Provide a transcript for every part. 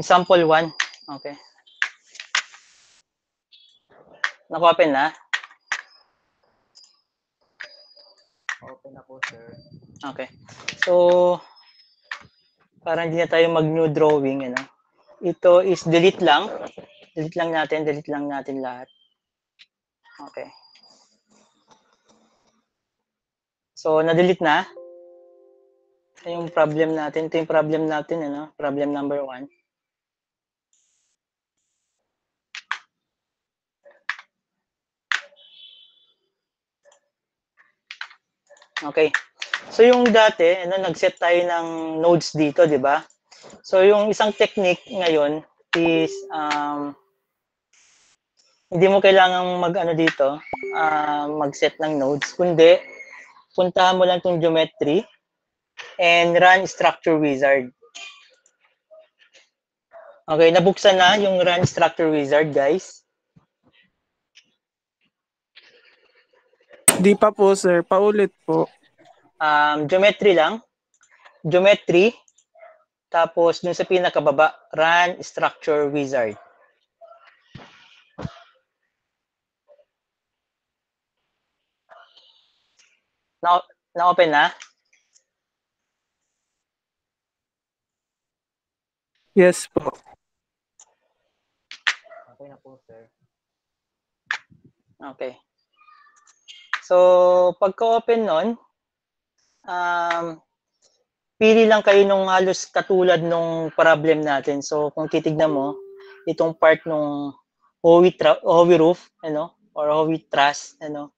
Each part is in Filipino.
Example 1. Okay. Naka-open na? Open na po, sir. Okay. So, para hindi na tayo mag-new drawing, ano? Ito is delete lang. Delete lang natin lahat. Okay. So, na-delete na. Ito yung problem natin. Ito yung problem natin, ano? Problem number 1. Okay. So, yung dati, ano, nag-set tayo ng nodes dito, di ba? So, yung isang technique ngayon is, hindi mo kailangang mag-ano dito, mag-set ng nodes, kundi, puntahan mo lang itong geometry and run structure wizard. Okay, nabuksan na yung run structure wizard, guys. Di pa po, sir. Paulit po. Geometry lang. Geometry. Tapos, dun sa pinakababa, run structure wizard. Na-open na? Yes po. Okay na po, sir. Okay. So, pagka-open nun, pili lang kayo nung halos katulad nung problem natin. So, kung titignan mo, itong part nung Howie roof, ano, or Howie truss, ano,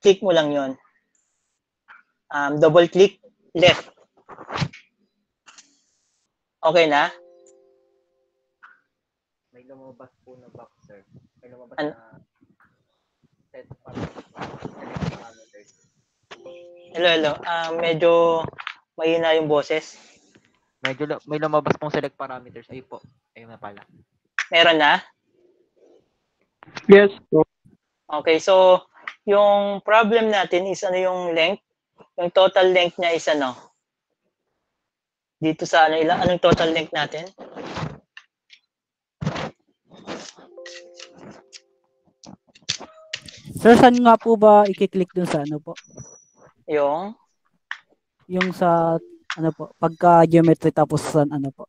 click mo lang yon. Double click, left. Okay na? May lumabas po na box, sir. May lumabas Ano? na set parameters. Hello. Medyo mahina yung boses. Medyo may lumabas pong select parameters. Ayun po. Ayun na pala. Meron na? Yes po. Okay, so yung problem natin is ano yung length? Yung total length niya is ano? Dito sa ano, anong total length natin? Sir, saan nga po ba i-click dun sa ano po? Yung sa ano po, pagka geometry tapos saan ano po?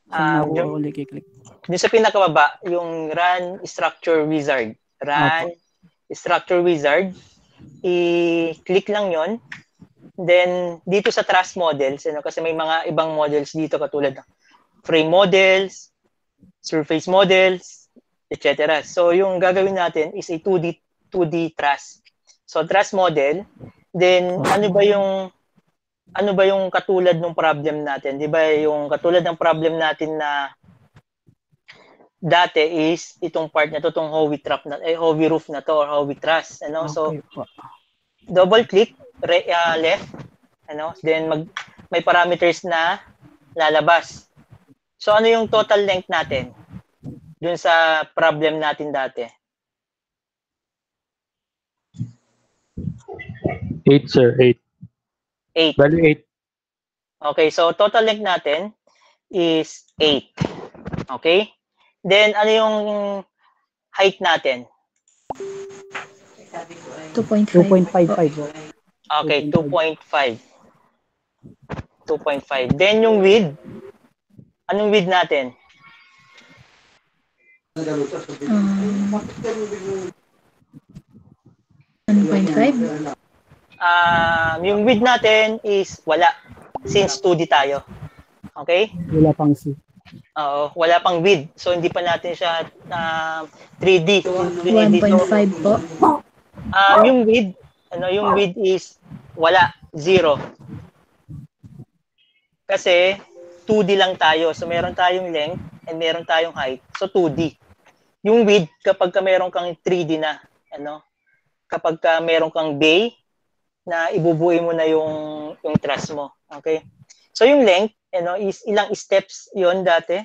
Saan nga po ulit i-click? Dun sa pinakababa, yung run structure wizard. Run structure wizard. I-click lang yon. Then, dito sa truss models, ano, kasi may mga ibang models dito katulad ng frame models, surface models, etc. So, yung gagawin natin is a 2D truss. So, truss model, then ano ba yung katulad ng problem natin? 'Di ba yung katulad ng problem natin na dati is itong part na to, itong Howie roof na to or Howie truss, ano? So, double click left, ano? Then may parameters na lalabas. So, ano yung total length natin dun sa problem natin dati? 8, sir. 8. 8. Value 8. Okay, so total length natin is 8. Okay? Then, ano yung height natin? 2.55. Okay, 2.5. 2.5. Then, yung width. Anong width natin? 1.5. Yung width natin is wala. Since 2D tayo. Okay? Wala pang C. Oo, wala pang width. So, hindi pa natin siya 3D. 1.5 po. Yung width is wala. 0. Kasi 2D lang tayo. So, meron tayong length and meron tayong height. So, 2D. Yung width, kapag ka meron kang 3D na, ano, kapag ka meron kang bay, na ibubuin mo na yung truss mo. Okay? So, yung length, ano, is ilang steps yon dati?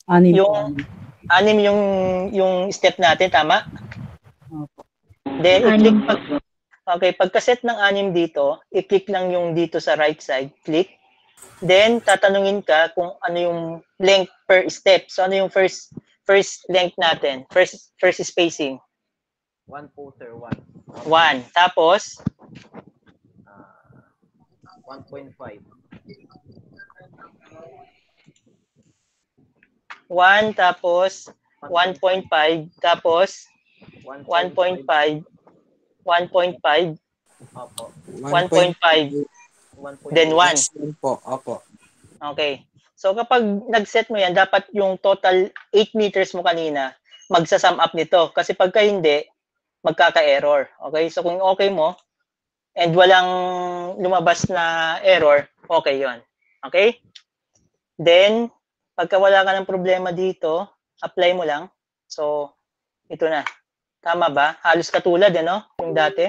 Anim yung step natin, tama? Then, pagka-set ng 6 dito, i-click lang yung dito sa right side, click, Then, tatanungin ka kung ano yung length per step. So, ano yung first length natin? First spacing? 1 po, sir. 1. 1. Tapos, 1.5. 1, tapos 1.5, tapos 1.5, 1.5, Opo. 1.5, 1.5. then 1. Yes, yun po. Opo. Okay. So kapag nag-set mo yan, dapat yung total 8 meters mo kanina, magsa-sum up nito. Kasi pagka hindi, magkaka-error. Okay? So kung okay mo, and walang lumabas na error, okay yon. Okay? Then, pagka wala ka ng problema dito, apply mo lang. So, ito na. Tama ba? Halos katulad, ano? Yung dati.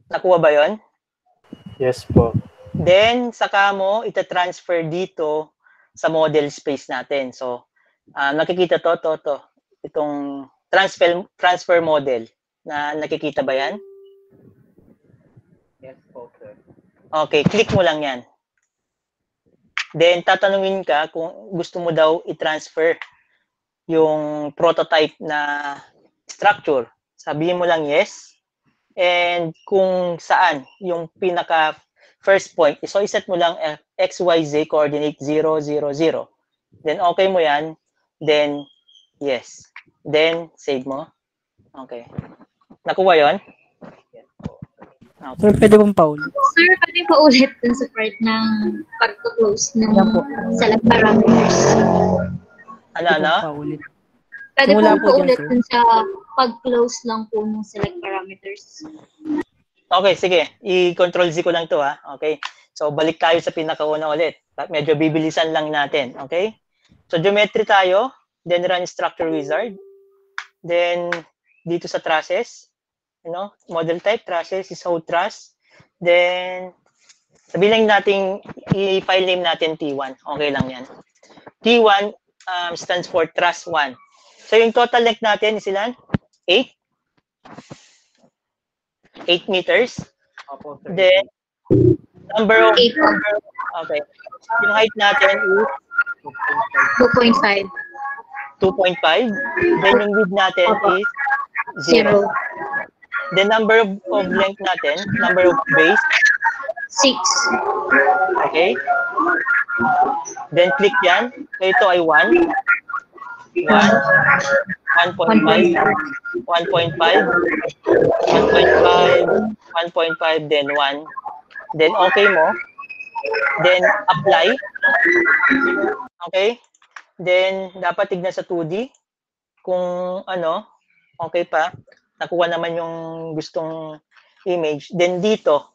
Nakuha ba yon? Yes po. Then, saka mo ita-transfer dito sa model space natin. So, nakikita to. Itong transfer model. Na nakikita ba yan? Yes po, sir. Okay, click mo lang yan. Then, tatanungin ka kung gusto mo daw i-transfer yung prototype na structure. Sabihin mo lang yes. And kung saan yung pinaka first point, so iset mo lang XYZ coordinate 0, 0, 0. Then okay mo yan. Then yes. Then save mo. Okay. Nakuha yon? Yes po. Okay. Sir, pwede pong paulit. Sir, pwede pa ulit dun sa part ng pag-close ng Yan po. select parameters. Ano? Pwede pong paulit. Pwede Simula po po dyan, paulit sir. dun sa pag-close lang po ng select parameters. Okay, sige. I-control Z ko lang to ha. Okay. So, balik tayo sa pinakauna ulit. Medyo bibilisan lang natin. Okay? So, geometry tayo. Then, run structure wizard. Then, dito sa trusses. Model type, trusses is whole truss. Then, sabihin lang natin, i-file name natin T1. Okay lang yan. T1 stands for truss 1. So, yung total length natin is ilan? 8? 8 meters. Opo, sir. Then, number of, Eight. okay. Yung height natin is 2.5. 2.5. Then, yung width natin is 0. 0. The number of length natin, number of base, 6. okay? Then, click yan. So, ito ay 1. 1, 1.5, 1.5, 1.5, 1.5, then 1. Then, okay mo. Then, apply. Okay? Then, dapat tignan sa 2D. Kung ano, okay pa. Nakuha naman yung gustong image. Then, dito,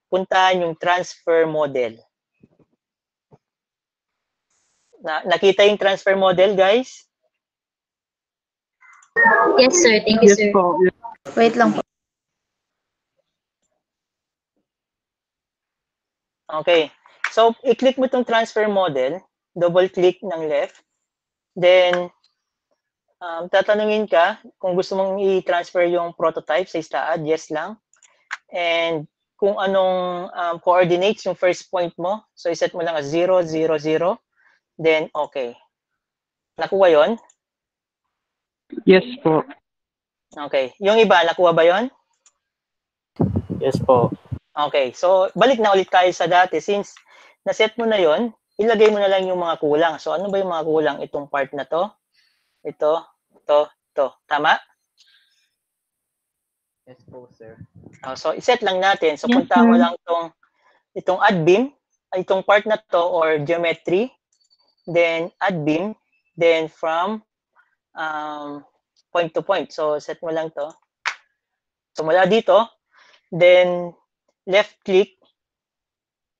puntahan yung transfer model. Nakita yung transfer model, guys? Yes, sir. Thank you, Yes sir. po. Yes. Wait lang po. Okay. So, i-click mo itong transfer model. Double-click ng left. Then, tatanungin ka kung gusto mong i-transfer yung prototype sa ISTAAD. Yes lang. And kung anong coordinates yung first point mo. So, iset mo lang as 0, 0, 0. Then, okay. Nakuha yon? Yes po. Okay. Yung iba, nakuha ba yon? Yes po. Okay. So, balik na ulit tayo sa dati. Since naset mo na yon, ilagay mo na lang yung mga kulang. So, ano ba yung mga kulang? Itong part na to. Ito. Tama? Yes po, sir. So, iset lang natin. So, Yes, punta mo sir. lang itong add beam, itong part na to or geometry, then add beam, then from point to point. So, set mo lang to. So, mula dito, then left click,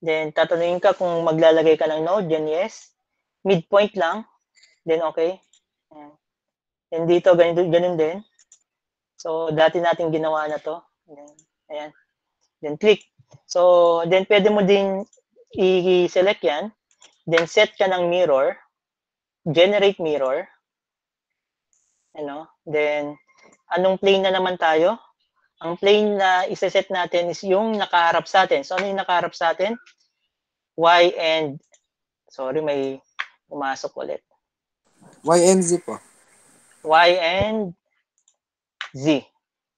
then tatanungin ka kung maglalagay ka ng node, then yes. Midpoint lang, then okay. Ayan. Then dito, ganun din. So, dati natin ginawa na to. Ayan. Then click. So, then pwede mo din i-select yan. Then set ka ng mirror. Generate mirror. Then, anong plane na naman tayo? ang plane na iseset natin is yung nakaharap sa atin. So, ano yung nakaharap sa atin? Y and, sorry, may pumasok ulit. Y and Z po. Y and Z.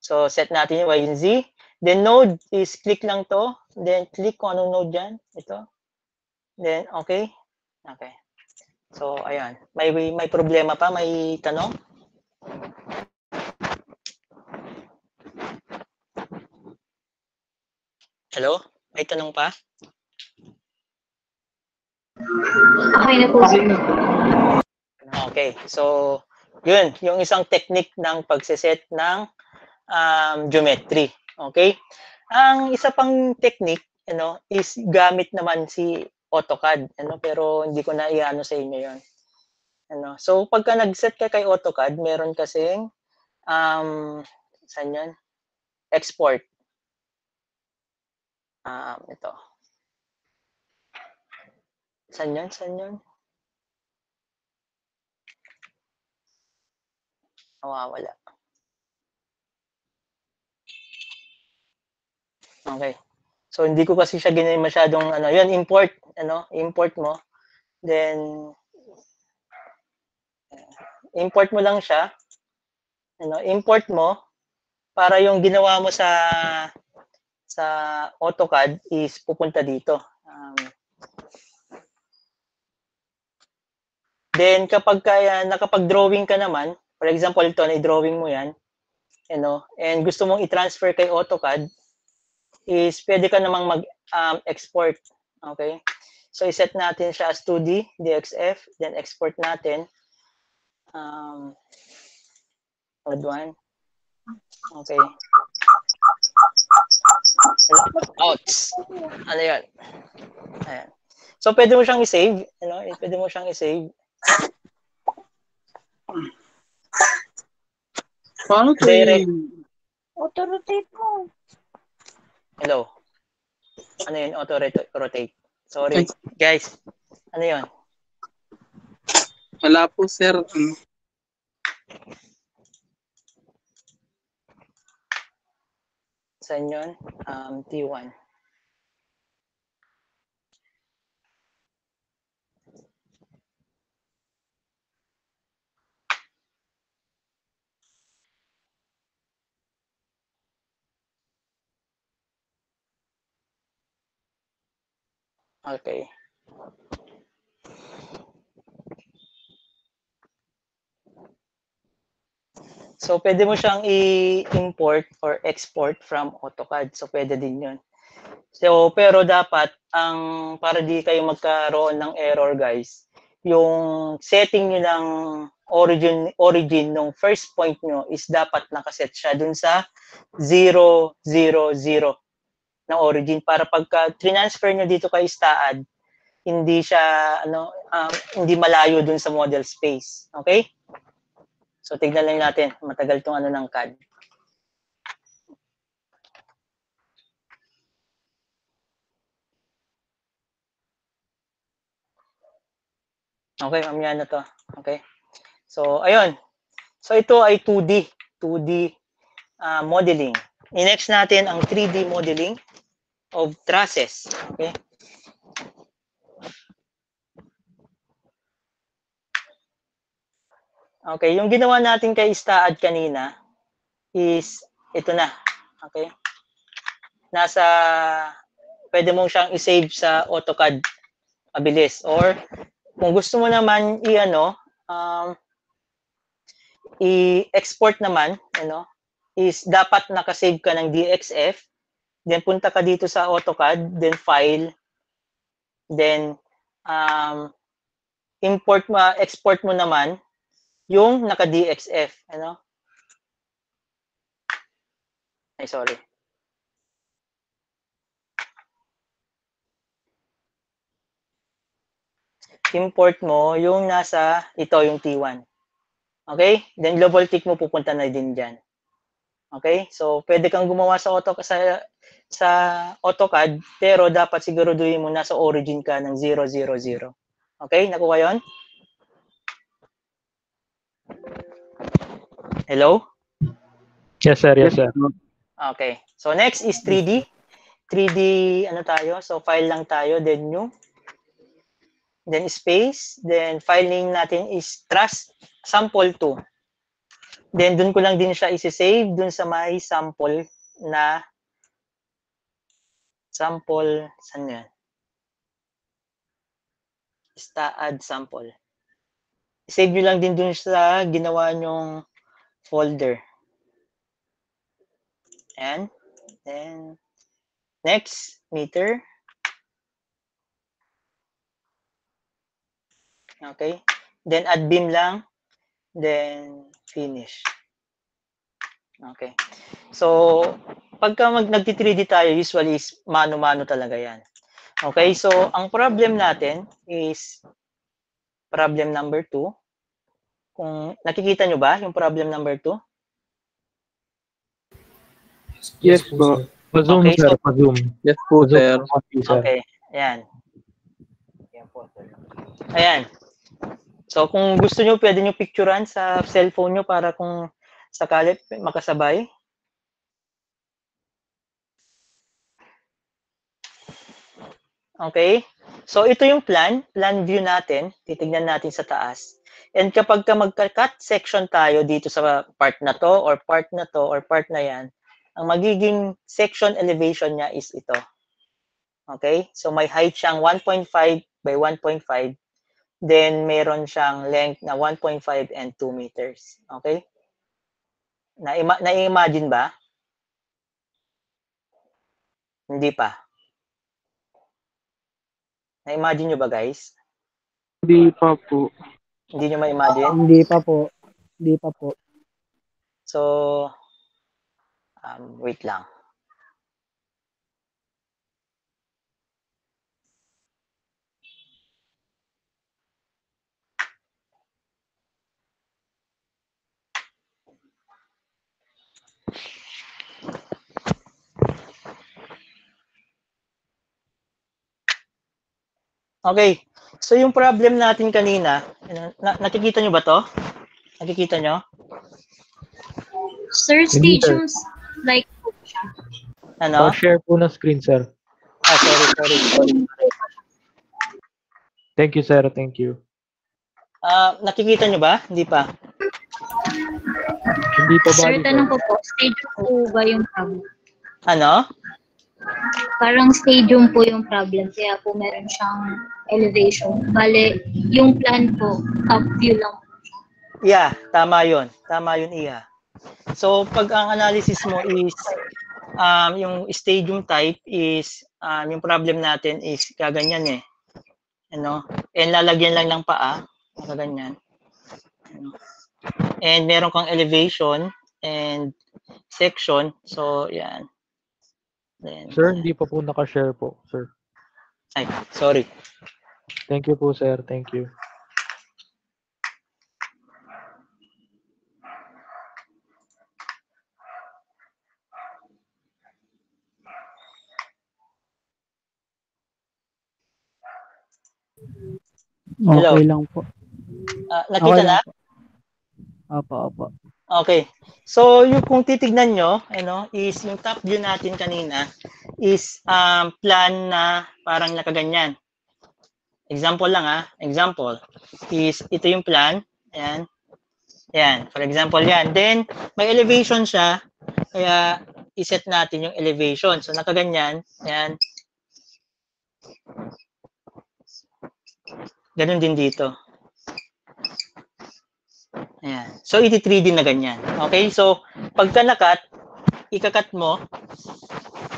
So, set natin yung Y and Z. Then, node is click lang to. Then, click kung anong node dyan. Ito. Then, okay. Okay. So, ayan. May problema pa? May tanong? Hello? May tanong pa? Okay na po. Okay. So, yun. Yung isang technique ng pagsiset ng geometry. Okay? Ang isa pang technique, is gamit naman si AutoCAD. Pero hindi ko na iano sa inyo yun. So, pagka nag-set ka kay AutoCAD, meron kasing, saan yun? Export. Ito. Saan yun? Nawawala. Okay. So, hindi ko kasi siya ginawa masyadong, yun, import, import mo. Then, import mo lang siya. Import mo para yung ginawa mo sa AutoCAD is pupunta dito. Then, kapag nakapag-drawing ka naman, for example, ito, na-drawing mo yan, and gusto mong i-transfer kay AutoCAD, is pwede ka namang mag-export. Okay? So, iset natin siya as 2D, DXF, then export natin. Mode 1. Okay. Outs. Ano yan? Ayan. So, pwede mo siyang i-save. Pwede mo siyang i-save. Paano ito Direct. Auto-rotate mo. Hello. Ano yun? Auto-rotate. Sorry. Guys. Ano yun? Wala po, sir. Saan yun? T1. Okay. So, pwede mo siyang i-import or export from AutoCAD. So, pwede din yun. So, pero dapat, para di kayo magkaroon ng error, guys, yung setting nyo ng origin ng first point nyo is dapat nakaset siya dun sa 0, 0, 0 na origin para pagka transfer nyo dito kay STAAD, hindi siya hindi malayo dun sa model space. Okay? So tignan lang natin, matagal tong ng CAD. Okay, mamaya na to. Okay. So ayun. So ito ay 2D modeling. I-next natin ang 3D modeling of trusses. Okay? Okay, yung ginawa natin kay STAAD kanina is ito na. Okay? Pwede mong siyang i-save sa AutoCAD. Mabilis. Or kung gusto mo naman i-export naman, is dapat nakasave ka ng DXF, then punta ka dito sa AutoCAD, then file, then export mo naman yung naka-DXF, Ay, sorry. Import mo yung ito yung T1. Okay? Then double click mo, pupunta na din dyan. Okay? So, pwede kang gumawa sa AutoCAD, pero dapat siguraduhin mo nasa origin ka ng 0, 0, 0. Okay? Nakuha yun? Hello? Yes, sir. Yes, sir. Okay. So next is 3D. 3D ano tayo? So file lang tayo, then new. Then space, then file name natin is trust sample2. Then dun ko lang din siya isi-save dun sa may sample na sample, saan yan? Add sample. Save nyo lang din dun sa ginawa nyong folder. And then next, meter. Okay. Then add beam lang. Then finish. Okay. So, pagka nagti-3D tayo, usually is mano-mano talaga yan. Okay, so ang problem natin is problem number 2. Kung nakikita nyo ba yung problem number 2? Yes po. Pa-zoom, Okay, sir. so- Pa-zoom. Yes po, sir. Sir. Okay, ayan. Ayan. So, kung gusto nyo, pwede nyo picturean sa cellphone nyo para kung sakali makasabay. Okay? So, ito yung plan view natin. Titignan natin sa taas. And kapag magka-cut section tayo dito sa part na to, or part na to, or part na yan, ang magiging section elevation niya is ito. Okay? So, may height siyang 1.5 by 1.5. Then, meron siyang length na 1.5 and 2 meters. Okay? Na-imagine ba? Hindi pa. Na-imagine nyo ba, guys? Hindi pa po. Hindi nyo ma-imagine? Hindi pa po. Hindi pa po. So, wait lang. Okay. So, yung problem natin kanina, nakikita nyo ba to? Nakikita nyo? Sir, Hindi, sir. stations like Ano? Pa-share po ng screen, sir. Sorry. Thank you, sir. Thank you. Nakikita nyo ba? Hindi pa. Hindi pa ba? Sir, tanong ko po, stadium po ba yung problem? Ano? Parang stadium po yung problem, kaya po meron siyang elevation. Bale, yung plan po, top view lang. Yeah, tama yun. Tama yun, Iha. So, pag ang analysis mo is yung stadium type is yung problem natin is kaganyan eh. Ano? And lalagyan lang ng paa. Kaganyan. Ano? And meron kang elevation and section. So, yan. Then, Sir, hindi pa po naka-share po, sir. ay, sorry. Thank you po, sir. Thank you. Hello. Okay lang po. Nakita Okay na? lang po. Opo. Okay. So, yung kung titignan nyo, is yung top view natin kanina is plan na parang nakaganyan. Example lang Example is ito yung plan. Ayan. Ayan. For example yan. Then, may elevation siya. Kaya, iset natin yung elevation. So, nakaganyan. Ayan. Ganun din dito. Ayan. So, iti-3D na ganyan. Okay? So, pagka nakat, ikakat mo.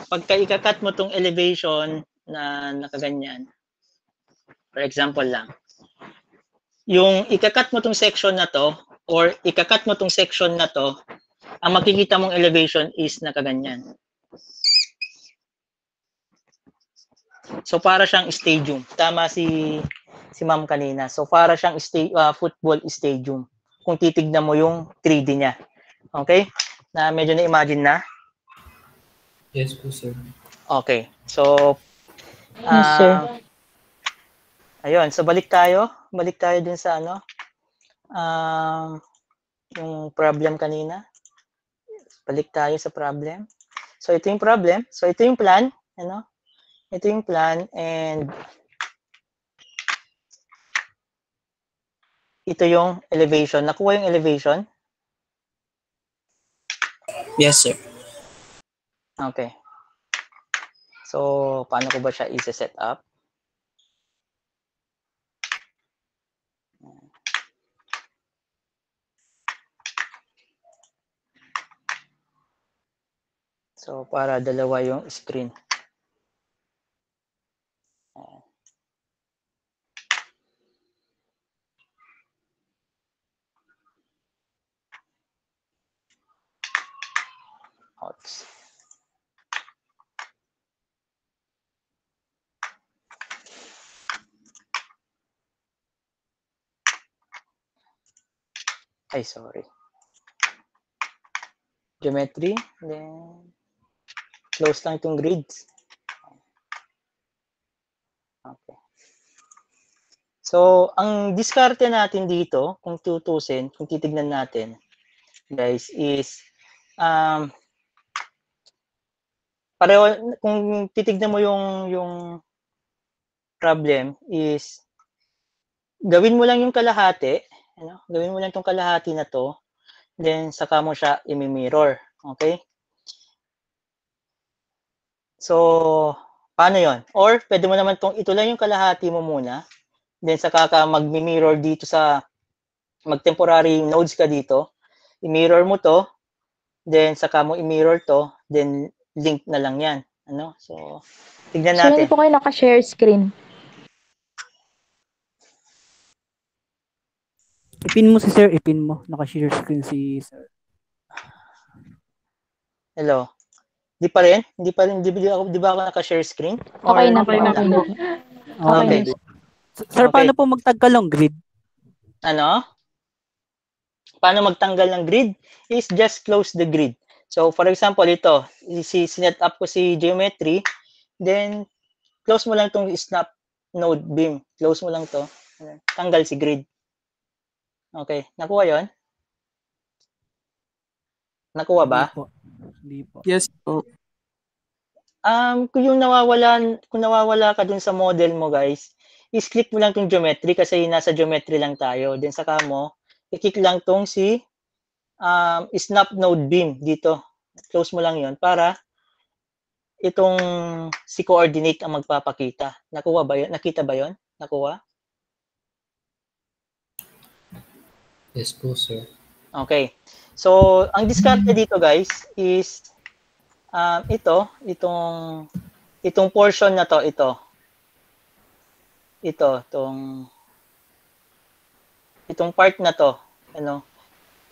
Pagka ikakat mo tong elevation na nakaganyan. For example lang. Yung ikakat mo tong section na to, or ikakat mo tong section na to, ang makikita mong elevation is nakaganyan. So, para siyang stadium. Tama si ma'am kanina. So, para siyang football stadium. Kung titignan mo yung 3D niya. Okay? Na medyo na-imagine na? Yes po, sir. Okay. So, Yes, sir. Ayun. So, balik tayo. Balik tayo dun sa yung problem kanina. Balik tayo sa problem. So, ito yung problem. So, ito yung plan. Ano? Ito yung plan and ito yung elevation. Nakuha yung elevation? Yes, sir. Okay. So, paano ko ba siya i-set up? So, para dalawa yung screen. Oops. Ay, sorry. Geometry, then close lang itong grids. Okay. So, ang diskarte natin dito, kung tutusin, kung titignan natin, guys, is pareho, kung titignan mo yung problem is gawin mo lang yung kalahati, ano? Gawin mo lang tong kalahati na to, then saka mo siya i-mirror, okay? So, paano yon? Or pwede mo naman ito lang yung kalahati mo muna, then saka ka mag-mirror dito sa mag-temporary nodes ka dito, i-mirror mo to, then saka mo i-mirror to, then link na lang yan, ano? So, tignan So, natin. hindi po kayo naka-share screen. Ipin mo si sir, ipin mo. Naka-share screen si sir. Hello. Di pa rin? Di ba ako naka-share screen? Okay na po. Okay na. Okay. Sir, Okay. paano po magtanggal ng grid? Ano? Paano magtanggal ng grid? Is just close the grid. So, for example, ito, sinet up ko si geometry, then close mo lang itong snap node beam. Close mo lang to. Tanggal si grid. Okay. Nakuha yon? Nakuha ba? Hindi po. Yes po. Kung nawawala ka dun sa model mo, guys, is-click mo lang tong geometry kasi nasa geometry lang tayo. Then saka mo, i-click lang tong si snap node beam dito. Close mo lang yon para itong si coordinate ang magpapakita. Nakuha ba yun? Nakita ba yon? Nakuha? Yes po, sir. Okay. So, ang diskarte dito, guys, is itong portion na to, itong part na to, ano,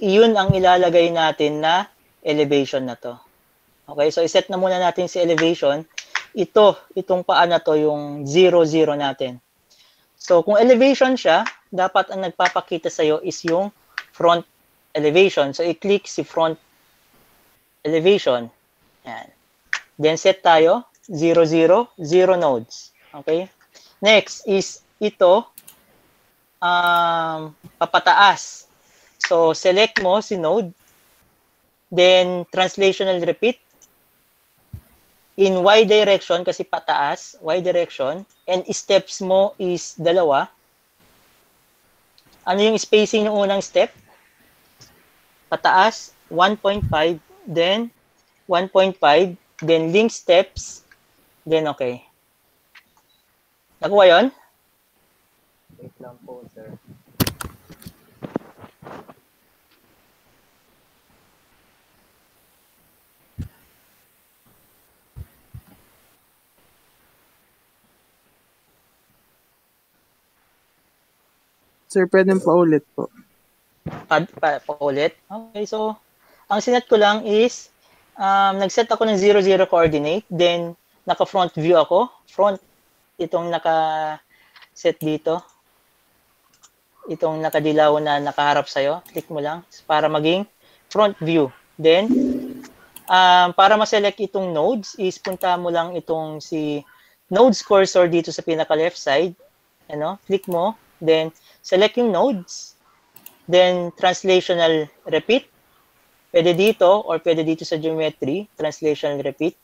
iyon ang ilalagay natin na elevation na to. Okay, so iset na muna natin si elevation. Itong paa na to, yung 0, 0 natin. So, kung elevation siya, dapat ang nagpapakita sa'yo is yung front elevation. So, i-click si front elevation. Yan. Then, set tayo. 0, 0, 0 nodes. Okay? Next is ito, papataas. So, select mo si node. Then, translational repeat. In Y direction, kasi pataas, Y direction. And steps mo is 2. Ano yung spacing ng unang step? Pataas, 1.5. Then, 1.5. Then, link steps. Then, okay. Nakuha yun? Wait lang po, sir. Sir, pwede pa ulit po. Paulit. Okay, so, ang sinet ko lang is, nag-set ako ng 0, 0 coordinate. Then, naka-front view ako. Front, itong naka-set dito. Itong nakadilaw na nakaharap sa'yo. Click mo lang para maging front view. Then, para ma-select itong nodes, is punta mo lang itong si nodes cursor dito sa pinaka-left side. Ano? Click mo. Then, select yung nodes. Then, translational repeat. Pwede dito or pwede dito sa geometry, translation and repeat.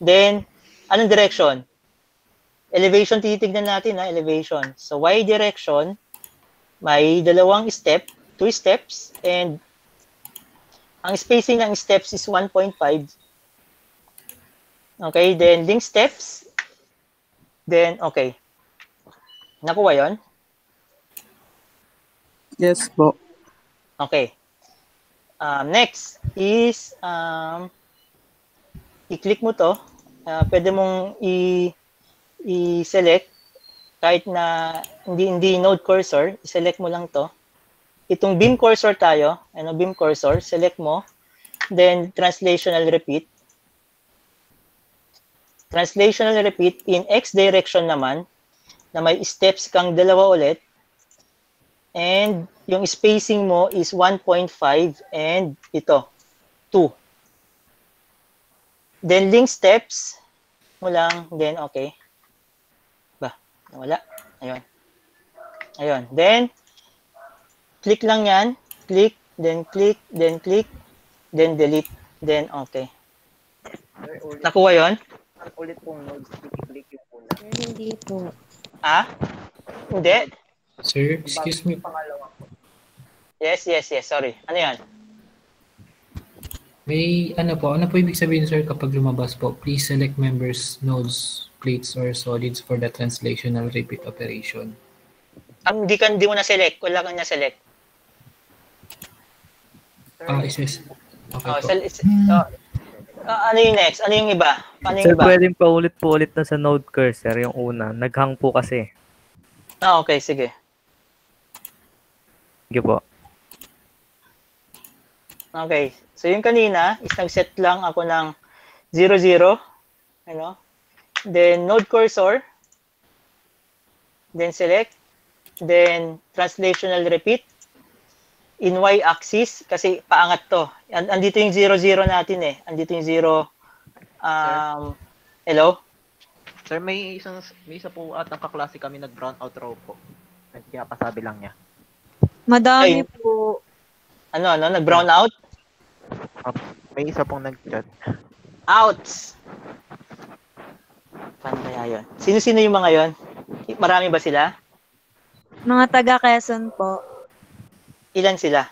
Then, anong direction? Elevation, titignan natin na elevation. So, y direction, may dalawang step, 2 steps, and ang spacing ng steps is 1.5. Okay, then link steps. Then, okay. Nakuha yon? Yes po. Okay. Next is, i-click mo to. Pwede mong i-select kahit na hindi node cursor, i-select mo lang to. Itong beam cursor tayo, beam cursor, select mo. Then, translational repeat. Translational repeat in X direction naman, na may steps kang dalawa ulit. And yung spacing mo is 1.5 and ito, 2. Then link steps mo lang, then okay. Nawala. Ayun. Ayun. Then, click lang yan. Click, then click, then click, then delete, then okay. Nakuha yon? Ulit pong nodes, click yung una. Hindi po. Hindi? Sir, excuse me. Pangalawa po. Yes. Sorry. Ano yan? May ano po ibig sabihin sir kapag lumabas po, please select members, nodes, plates, or solids for the translational repeat operation. Hindi mo na-select. Wala kang na-select. Is okay po. Ano yung next? Ano yung iba? Paano yung Sir, iba? pwedeng paulit-paulit na sa node cursor yung una. Naghang po kasi. Okay. Sige. Sige po. Okay. So, yung kanina is nag-set lang ako ng 0, Then, node cursor. Then, select. Then, translational repeat. In y-axis, kasi paangat to. Andito yung 0, natin eh. Andito yung 0. Hello? Sir, may isa po at kaklase kami nag-brown out row po. Kaya pasabi lang niya. Madami po. Nag-brown out? May isa pong nag-chat. Outs! Paano kaya yun? Sino-sino yung mga yon? Marami ba sila? Mga taga Quezon po. Ilan sila?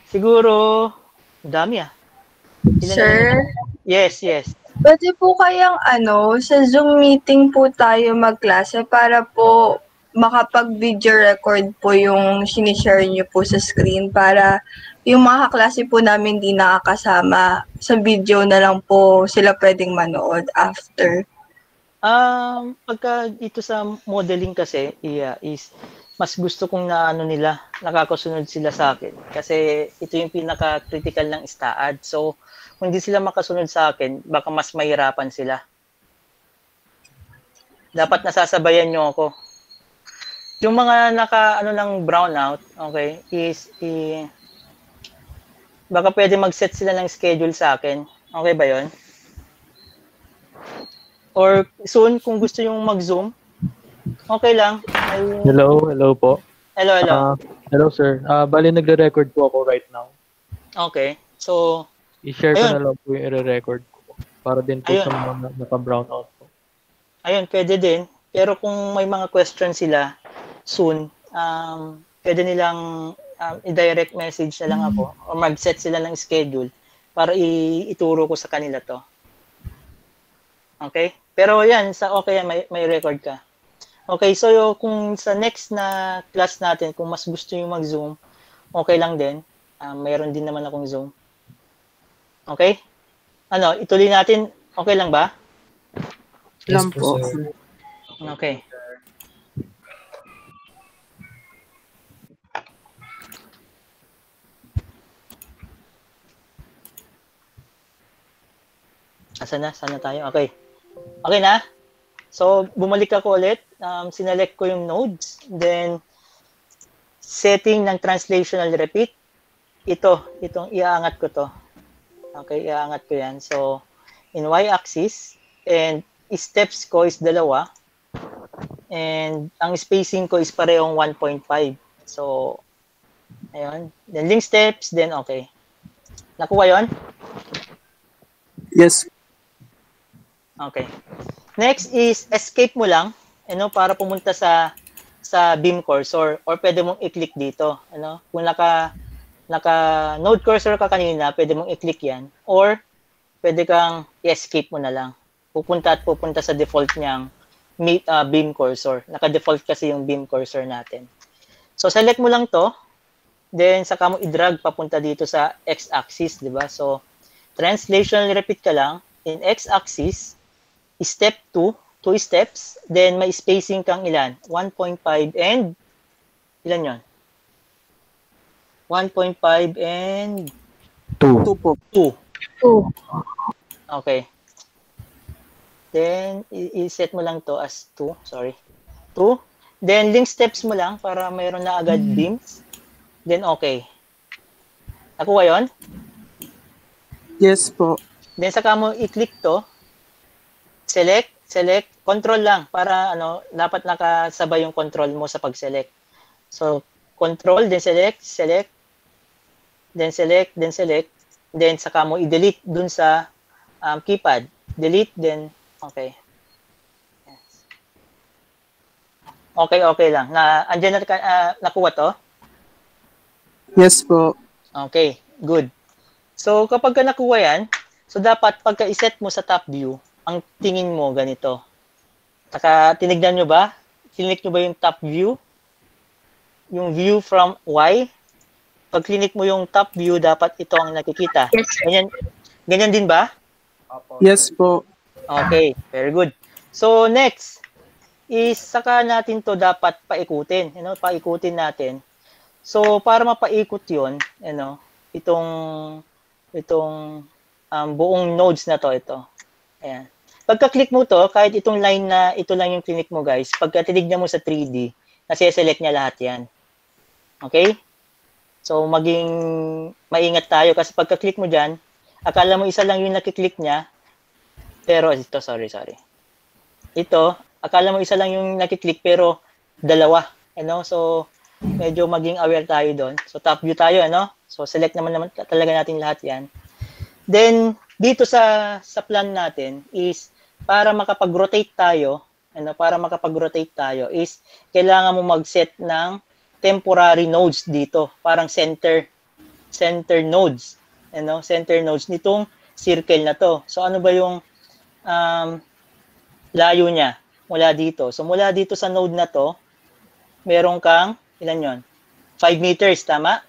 Siguro, dami Ilan Sir? Yes. Pwede po kayang sa Zoom meeting po tayo magklase para po makapag-video record po yung sinishare niyo po sa screen para yung mga kaklase po namin di nakakasama sa video na lang po sila pwedeng manood after. Pagka dito sa modeling kasi, is mas gusto kong nakakasunod sila sa akin. Kasi ito yung pinaka-critical ng STAAD. So, kung hindi sila makasunod sa akin, baka mas mahirapan sila. Dapat nasasabayan nyo ako. Yung mga ng brownout, okay, is baka pwede mag-set sila ng schedule sa akin. Okay ba yon? Or soon, kung gusto yung mag-Zoom, okay lang. Hello po. Hello. Hello sir. Bali nagre-record po ako right now. Okay. So, i-share ko na lang po yung i-record ko para din po sa mga naka-brown out po. Ayun, pwede din. Pero kung may mga question sila soon, pwede nilang i-direct message na lang ako o mag-set sila ng schedule para ituro ko sa kanila to. Okay? Pero yan, may record ka. Okay, so kung sa next na class natin, kung mas gusto nyo mag-Zoom, okay lang din. Mayroon din naman akong Zoom. Okay? Ituloy natin. Okay lang ba? Lang po. Okay. Sana tayo? Okay. Okay na? So, bumalik ako ulit. Sinelect ko yung nodes. Then, setting ng translational repeat. Itong iaangat ko to. Okay, iaangat ko yan. So, in y-axis. And, steps ko is 2. And, ang spacing ko is parehong 1.5. So, Ayun. Then link steps, then okay. Nakuha yon? Yes. Okay. Next is escape mo lang, para pumunta sa beam cursor, or pwede mong i-click dito, Kung naka node cursor ka kanina, pwede mong i-click 'yan, or pwede kang i-escape mo na lang. Pupunta sa default niyang beam cursor. Naka-default kasi yung beam cursor natin. So select mo lang 'to, then saka mo i-drag papunta dito sa x-axis, 'di ba? So translation repeat ka lang in x-axis, step 2 steps, then may spacing kang ilan? 1.5 and ilan 'yon? 1.5 and 2 po. 2. 2. Okay. Then i-set mo lang to as 2, sorry. 2. Then link steps mo lang para mayroon na agad beams. Then okay. Nakuha 'yon? Yes po. Then saka mo i-click to. Select, control lang para dapat nakasabay yung control mo sa pag-select. So control, then select, then select, then saka mo i-delete dun sa keypad. Delete, then okay. Yes. Okay lang. Andyan na nakuha to? Yes po. Okay, good. So kapag ka nakuha yan, so dapat pagka iset mo sa top view, ang tingin mo ganito. Tinignan nyo ba? Clinic nyo ba yung top view? Yung view from Y? Pag clinic mo yung top view, dapat ito ang nakikita. Ganyan din ba? Yes po. Okay, very good. So next is saka natin to dapat paikutin. Paikutin natin. So para mapaikot 'yon, itong buong nodes na ito. Ayan. Pagka-click mo to, kahit itong line na ito lang yung clinic mo, guys, pagka tinignan mo sa 3D, nasi-select niya lahat 'yan. Okay? So maging maingat tayo kasi pagka-click mo diyan, akala mo isa lang yung nakiklik niya, pero ito, sorry. Ito, akala mo isa lang yung nakiklik pero dalawa, So medyo maging aware tayo doon. So top view tayo, So select naman talaga natin lahat 'yan. Then dito sa plan natin is para makapag-rotate tayo, is kailangan mo mag-set ng temporary nodes dito, parang center nodes, center nodes nitong circle na to. So ano ba yung layo niya mula dito? So mula dito sa node na to, meron kang ilan 'yon? 5 meters, tama?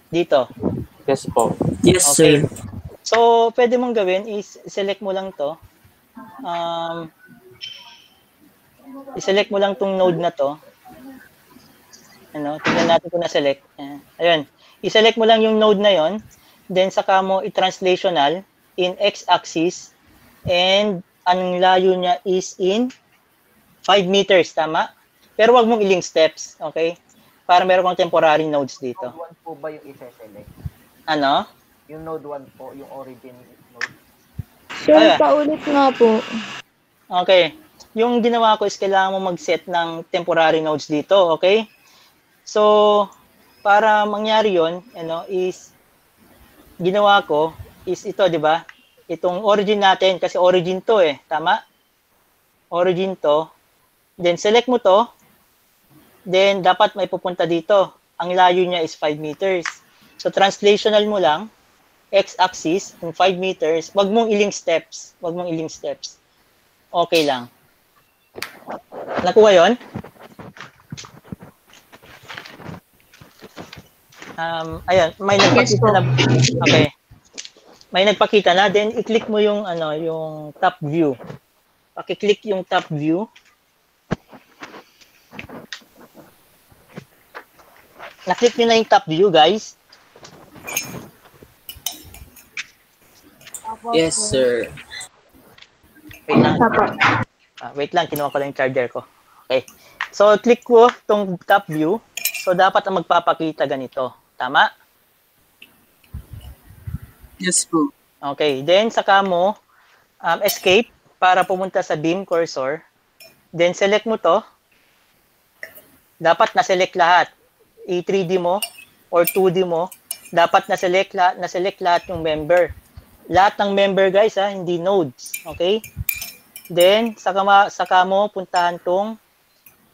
Dito. Yes po. Yes, okay. sir. So, pwede mong gawin is select mo lang to. I-select mo lang tong node na to. Tingnan natin kung na-select. Ayun. I-select mo lang yung node na yon. Then, saka mo i-translational in x-axis. And, ang layo niya is in 5 meters, tama? Pero wag mong i-link steps, okay? Para meron kang temporary nodes dito. Node 1 po ba yung i-select? Ano? Yung node 1 po, yung origin node. Sir, paulit nga po. Okay. Yung ginawa ko is kailangan mo mag-set ng temporary nodes dito, okay? So, para mangyari yon, is ginawa ko is ito, di ba? Itong origin natin, kasi origin to tama? Origin to. Then, select mo to. Then, dapat may pupunta dito. Ang layo niya is 5 meters. So, translational mo lang, x-axis, in 5 meters, wag mong i-link steps. Okay lang. Nakuha yon? Ayan, may nagpakita na. Okay. May nagpakita na, then i-click mo yung yung top view. Paki-click yung top view. Na-click nyo na yung top view, guys. Yes, sir. Wait lang, kinuha ko lang yung charger ko. Okay. So, click ko itong top view. So, dapat ang magpapakita ganito. Tama? Yes po. Okay. Then, saka mo escape para pumunta sa beam cursor. Then, select mo to. Dapat na-select lahat. i-3D mo or 2D mo, dapat na-select lahat yung member. Lahat ng member guys hindi nodes. Okay? Then, saka mo puntahan tong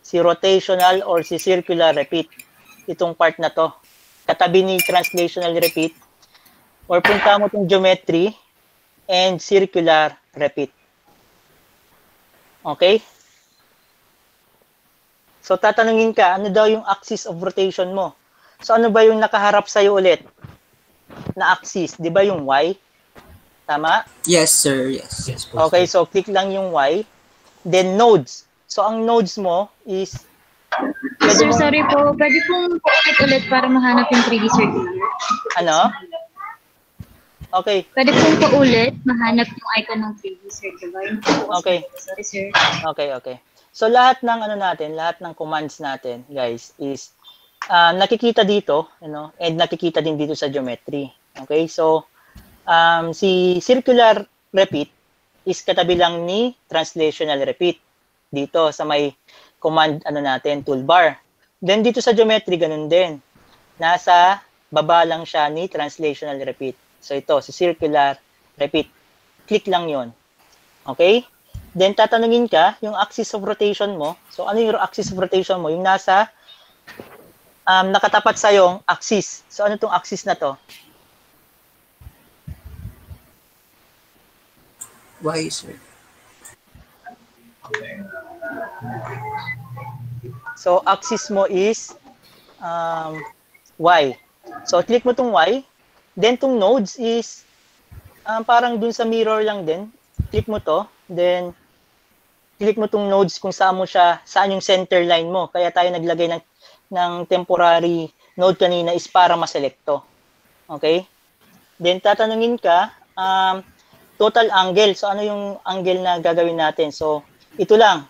si rotational or si circular repeat. Itong part na to. Katabi ni translational repeat. Or punta mo tong geometry and circular repeat. Okay? So, tatanungin ka, ano daw yung axis of rotation mo? So, ano ba yung nakaharap sa'yo ulit na axis? Di ba yung Y? Tama? Yes, sir. Yes. Okay, so click lang yung Y. Then, nodes. So, ang nodes mo is... Sir, sorry po. Pwede pong ulit para mahanap yung 3D circular. Ano? Okay. Pwede pong paulit mahanap yung icon ng 3D circular. Okay. Sorry, sir. Okay. So, lahat ng commands natin, guys, is nakikita dito, and nakikita din dito sa geometry. Okay? So, si circular repeat is katabi lang ni translational repeat dito sa may command toolbar. Then, dito sa geometry, ganun din. Nasa baba lang siya ni translational repeat. So, ito, si circular repeat. Click lang yon. Okay? Then, tatanungin ka, yung axis of rotation mo. So, ano yung axis of rotation mo? Yung nasa nakatapat sa yung axis. So, ano tong axis na to? Y, sir. So, axis mo is Y. So, click mo tong Y. Then, tong nodes is parang dun sa mirror lang din. Click mo to. Then, click mo tong nodes kung saan yung center line mo. Kaya tayo naglagay ng temporary node kanina is para ma-select to. Okay? Then, tatanungin ka, total angle. So, ano yung angle na gagawin natin? So, ito lang.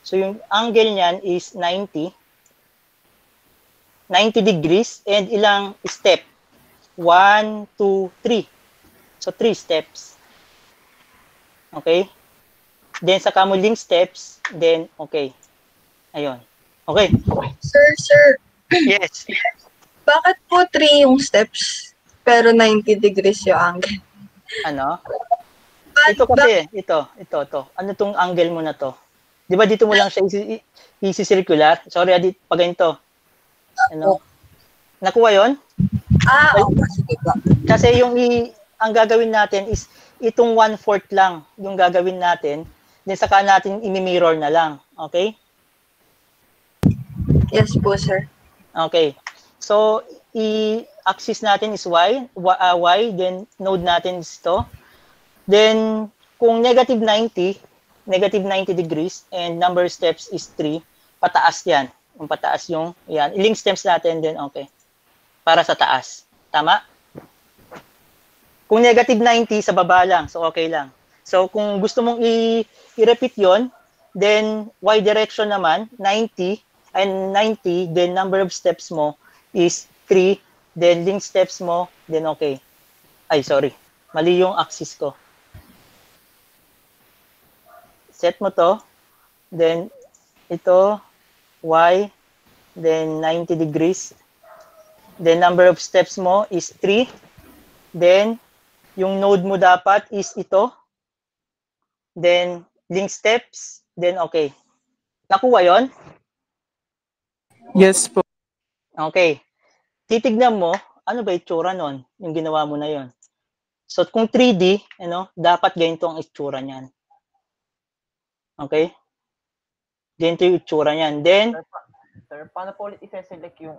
So, yung angle niyan is 90 degrees and ilang step? 1, 2, 3. So, 3 steps. Okay? Then, saka mo link steps. Then, okay. Ayun. Okay. Sir. Yes. Bakit po 3 yung steps, pero 90 degrees yung angle? Ano? Ito kasi, ito. Ano tong angle mo na to? Di ba dito mo lang siya isi-circular? Sorry, pag ganito. Ano? Nakuha yon? Sige po. Kasi ang gagawin natin is itong 1/4 lang yung gagawin natin. Then saka natin i-mirror na lang. Okay? Yes po, sir. Okay. So, axis natin is Y. Then node natin is to. Then, kung negative 90 degrees and number of steps is 3, pataas yan. Kung pataas yan. I-link steps natin din, okay. Para sa taas. Tama? Kung negative 90, sa baba lang. So, okay lang. So, kung gusto mong i-repeat yon, then Y direction naman, 90, then number of steps mo is 3, then link steps mo, then okay. Ay, sorry. Mali yung axis ko. Set mo to, then ito, Y, then 90 degrees, then number of steps mo is 3, then yung node mo dapat is ito, then link steps, then okay. Nakuha yon? Yes po. Okay. Titignan mo, ano ba itsura nun, yung ginawa mo na yon. So, kung 3D, dapat ganito ang itsura niyan. Okay? Ganito yung itsura niyan. Then, Sir, paano po ulit i-select yung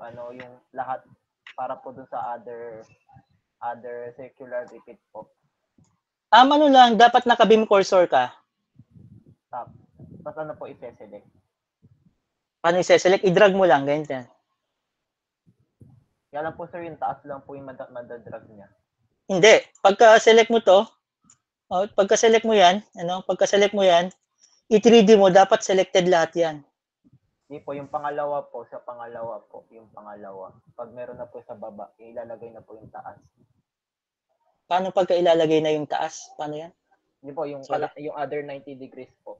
lahat para po dun sa other circular repeat po? ano lang, dapat naka-beam cursor ka. Tapos ano po i-select? Paano i-select? I-drag mo lang, ganyan. Kaya lang po sir, yung taas lang po yung madadrag niya. Hindi. Pagka-select mo to, pagka-select mo yan, i-3D mo, dapat selected lahat yan. Hindi po, yung pangalawa po. Yung pangalawa. Pag meron na po sa baba, ilalagay na po yung taas. Paano pagka ilalagay na yung taas? Paano yan? Hindi po, yung other 90 degrees po.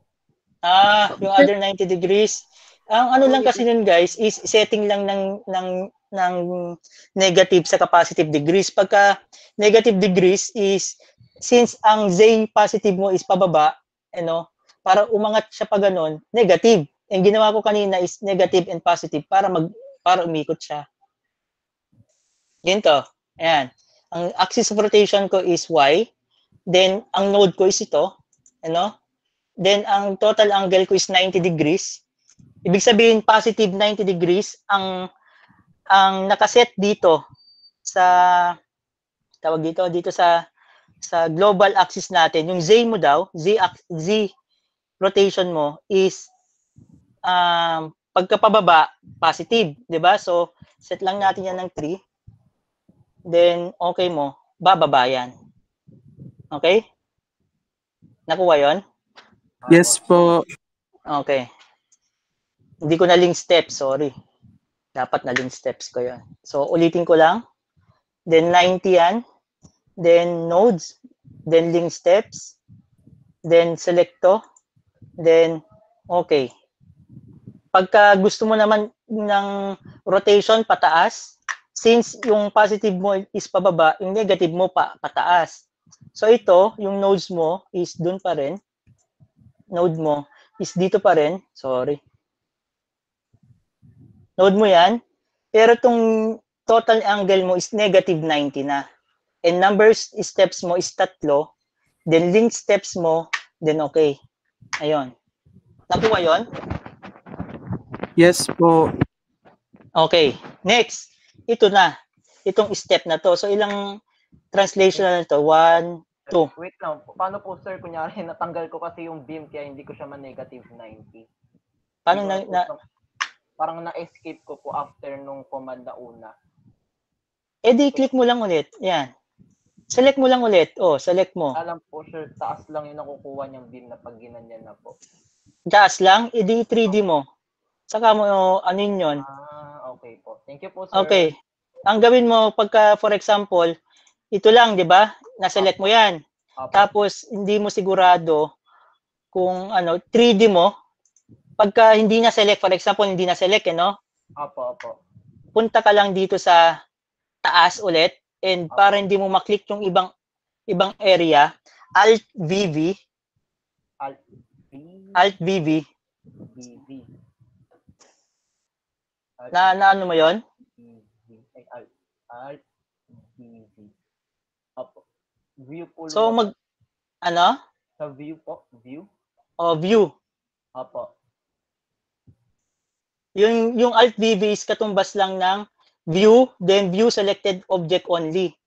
Yung other 90 degrees, Ang ano lang kasi nun guys is setting lang ng negative sa positive degrees. Pagka negative degrees is since ang Z positive mo is pababa, para umangat siya pa ganun, negative. Ang ginawa ko kanina is negative and positive para umikot siya. Ganito. Ayan. Ang axis of rotation ko is Y. Then ang node ko is ito, Then ang total angle ko is 90 degrees. Ibig sabihin positive 90 degrees ang nakaset dito sa tawag dito sa global axis natin. Yung Z mo daw, Z rotation mo is pagkapababa positive, 'di ba? So set lang natin yan ng 3. Then okay mo, bababa yan. Okay? Nakuha 'yon? Yes po. Okay. Hindi ko na link steps, sorry. Dapat na link steps ko 'yon. So ulitin ko lang. Then 90 yan. Then nodes, then link steps, then select to, then okay. Pagka gusto mo naman ng rotation pataas, since yung positive mo is pababa, yung negative mo pataas. So ito, yung nodes mo is dun pa rin. Node mo is dito pa rin. Sorry. Node mo yan. Pero itong total angle mo is negative 90 na. And steps mo is 3. Then link steps mo, then okay. Ayun. Nakuha yun? Yes po. Okay. Next. Ito na. Itong step na to. So ilang translation na to? 1, 2. Wait lang. Paano po sir, kunyari natanggal ko kasi yung beam kaya hindi ko siya ma-negative 90. Paano parang na-escape ko po after nung command na una. Di-click mo lang ulit. Yan. Select mo lang ulit. Select mo. Alam po sir, taas lang yung nakukuha niyang beam na pag ginanyan na po. Taas lang? Di 3D mo. Saka mo anin yun. Okay po. Thank you po sir. Okay. Ang gawin mo pagka for example, ito lang, 'di ba? Na-select mo 'yan. Tapos hindi mo sigurado kung 3D mo. Pagka hindi na select, for example, hindi na select, Opo. Punta ka lang dito sa taas ulit and para hindi mo maklik yung ibang area, Alt VV. Alt VV. Na ano mo 'yon? Alt VV. Opo. View po. So Sa view po, view. View. Opo. Yung Alt VV is katumbas lang ng view, then view selected object only.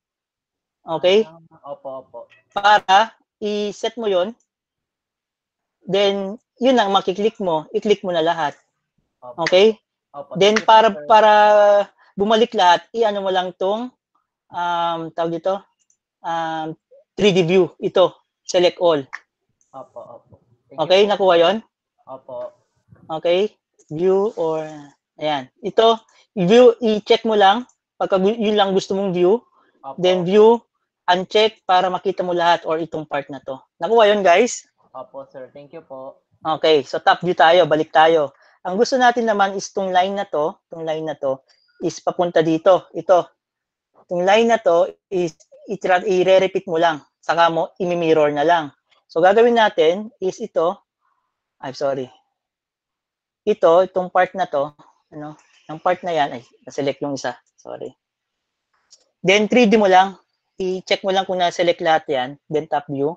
Okay? Opo. Para i-set mo 'yon. Then yun lang makiklik mo, i-click mo na lahat. Okay? Opo. Then para bumalik lahat, i-ano mo lang tong tawag dito, 3D view. Ito, select all. Opo. Okay, nakuha 'yon? Opo. Okay? View or ayan. Ito, view, i-check mo lang pagka yun lang gusto mong view. Opo. Then view, uncheck para makita mo lahat or itong part na to. Nakuha 'yon, guys? Opo, sir. Thank you po. Okay, so top view tayo, balik tayo. Ang gusto natin naman is itong line na to is papunta dito. Ito. Itong line na to is i-repeat mo lang. Saka mo i-mirror na lang. So gagawin natin is ito. Itong part na to, yung part na yan, na-select yung isa. Sorry. Then 3D mo lang. I-check mo lang kung na-select lahat yan. Then top view.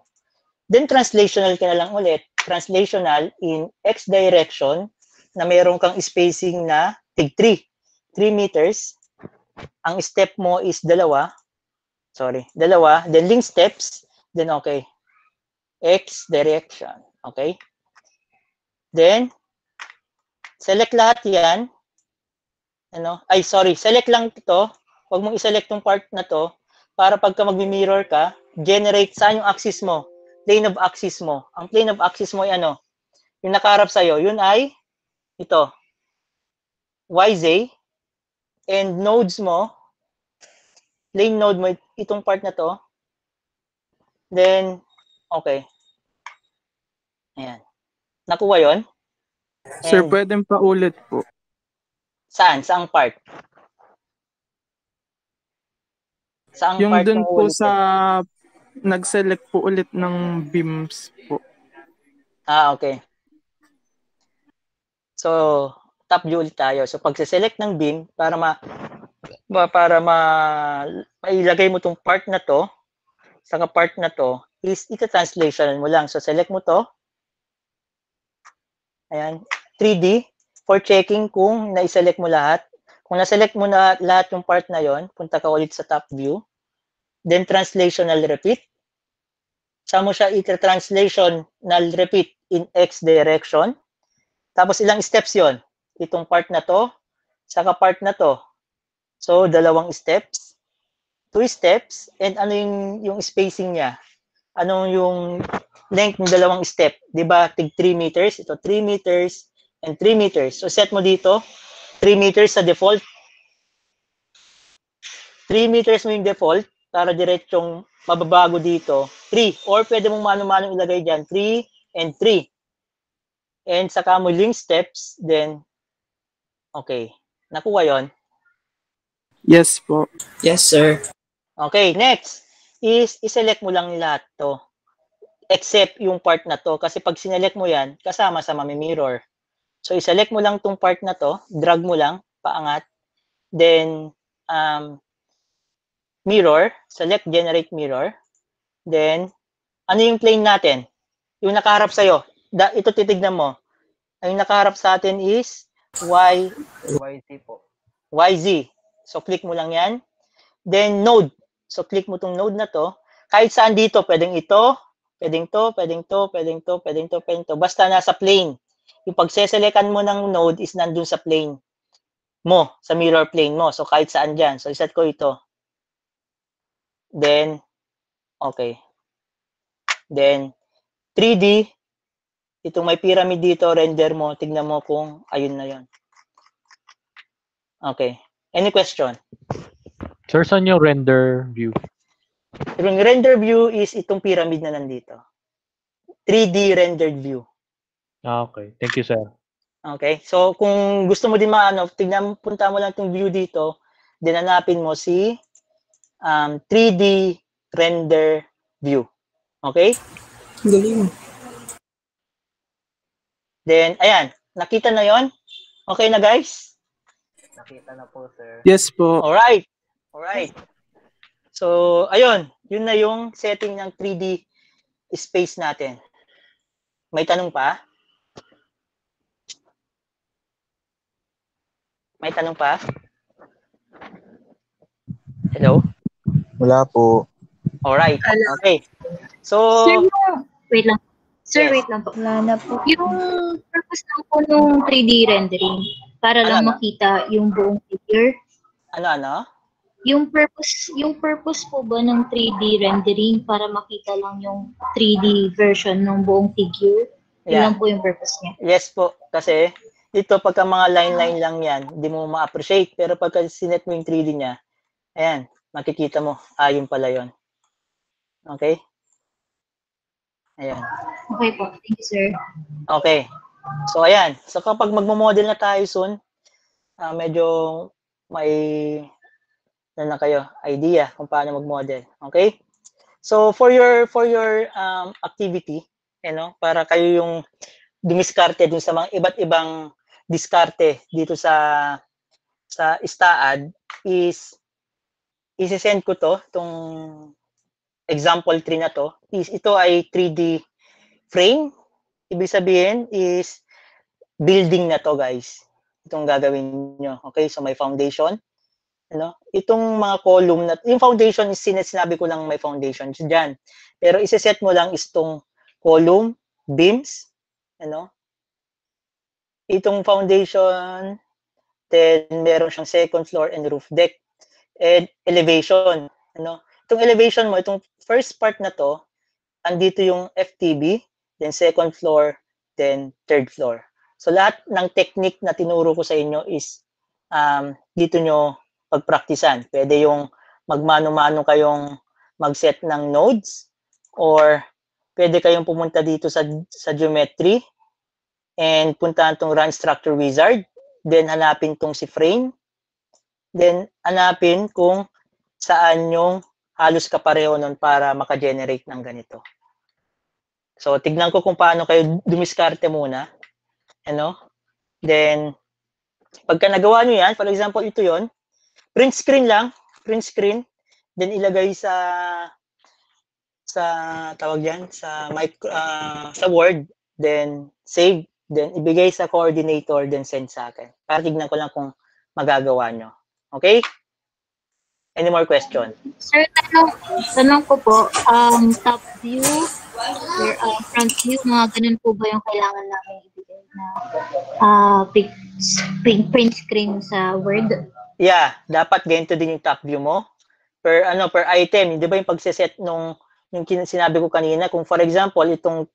Then translational ka na lang ulit. Translational in X direction na mayroon kang spacing na tig 3 meters. Ang step mo is 2. Then link steps. Then okay. X direction. Okay. Then select lahat yan. Select lang ito. Huwag mong i-select yung part na to para pagka mag-mirror ka, generate saan yung axis mo. Plane of axis mo. Ang plane of axis mo ay yung nakaharap sa'yo, yun ay ito. YZ. And nodes mo, plane node mo, itong part na to. Then, okay. Ayan. Nakuha yon? Sir, And pwedeng paulit po. saan? Saang part? Saang Yung part dun yung po ulit? sa nag-select po ulit ng beams po. Okay. So, top view ulit tayo. So, pag-select ng beam, para mailagay mo tong part na to, saka part na to, is ita-translation mo lang. So, select mo to. Ayan. 3D for checking kung na-select mo lahat. Kung na-select mo na lahat yung part na yon, punta ka ulit sa top view. Then, translational repeat. Saan mo siya ita-translational repeat in X direction. Tapos, ilang steps yon? Itong part na to, saka part na to. So, 2 steps, 2 steps, and ano yung spacing niya? Anong yung length ng 2 step? Diba, tig 3 meters, ito 3 meters, and 3 meters. So, set mo dito, 3 meters sa default. 3 meters mo yung default, para diretsong mababago dito. 3, or pwede mong mano-mano ilagay dyan, 3 and 3. And saka mo link steps, then, okay. Nakuha yon. Yes po. Yes, sir. Okay, next is iselect mo lang lahat to. Except yung part na to. Kasi pag sinelect mo yan, kasama sa mami-mirror. So, iselect mo lang tong part na to. Drag mo lang, paangat. Then, mirror. Select generate mirror. Then, ano yung plane natin? Yung nakaharap sa'yo. Ito titignan mo. Yung nakaharap sa atin is YZ po. YZ. So, click mo lang yan. Then, node. So, click mo tong node na to. Kahit saan dito, pwedeng ito, pwedeng to, pwedeng to, pwedeng to, pwedeng to, pwedeng to. Basta nasa plane. Yung pagseselekan mo ng node is nandun sa plane mo, sa mirror plane mo. So, kahit saan dyan. So, iset ko ito. Then, okay. Then, 3D. Itong may pyramid dito, render mo. Tignan mo kung ayun na yun. Okay. Any question? Sir, saan yung render view? Yung render view is itong pyramid na nandito. 3D rendered view. Okay. Thank you, sir. Okay? So, kung gusto mo din tignan, punta mo lang itong view dito, then hanapin mo si 3D render view. Okay? Galing. Then, ayan. Nakita na yon. Okay na, guys? Nakita na po, sir. Yes po. Alright. Alright. So, ayun. Yun na yung setting ng 3D space natin. May tanong pa? May tanong pa? Hello? Wala po. Alright. Okay. So, Wait lang. Sir, yes. wait lang po. Wala na po. Yung purpose lang po nung 3D rendering, para lang makita yung buong figure. Ano? Yung purpose po ba ng 3D rendering para makita lang yung 3D version ng buong figure? Yun lang po yung purpose niya. Yes po. Kasi, dito pagka mga line-line lang yan, hindi mo ma-appreciate. Pero pagka sinet mo yung 3D niya, ayan, makikita mo, yun pala yun. Okay? Ayan. Okay po. Thank you, sir. Okay. So, ayan. So, kapag magmo-model na tayo soon, medyo may na kayo idea kung paano mag-model. Okay? So, for your activity, para kayo yung dumiskarte dun sa mga iba't ibang diskarte dito sa ISTAAD is isi-send ko itong example 3 na to. Ito ay 3D frame. Ibig sabihin is building na to, guys. Itong gagawin nyo. Okay? So, may foundation. Itong mga column na, yung foundation is sinabi ko lang may foundation dyan. Pero isa-set mo lang is itong column, beams, itong foundation, then meron siyang second floor and roof deck, and elevation, Itong elevation mo, itong first part na to, andito yung FTB, then second floor, then third floor. So lahat ng technique na tinuro ko sa inyo is dito nyo pagpraktisan. Pwede yung magmano-mano kayong mag-set ng nodes, or pwede kayong pumunta dito sa geometry, and puntahan tong run structure wizard, then hanapin tong si frame, then hanapin kung saan yung halos kapareho nun para maka-generate ng ganito. So, tignan ko kung paano kayo dumiskarte muna. Ano? Then, pagka nagawa nyo yan, for example, ito yon, print screen lang, print screen, then ilagay sa tawag yan, sa Word, then save, then ibigay sa coordinator, then send sa akin. Para tignan ko lang kung magagawa nyo. Okay? Any more question? Sir, tanong ko po, top view, front view, mga ganun po ba yung kailangan namin ibigay na print screen sa Word? Yeah, dapat ganito din yung top view mo. Per item, di ba yung pagseset nung yung sinabi ko kanina, kung for example, itong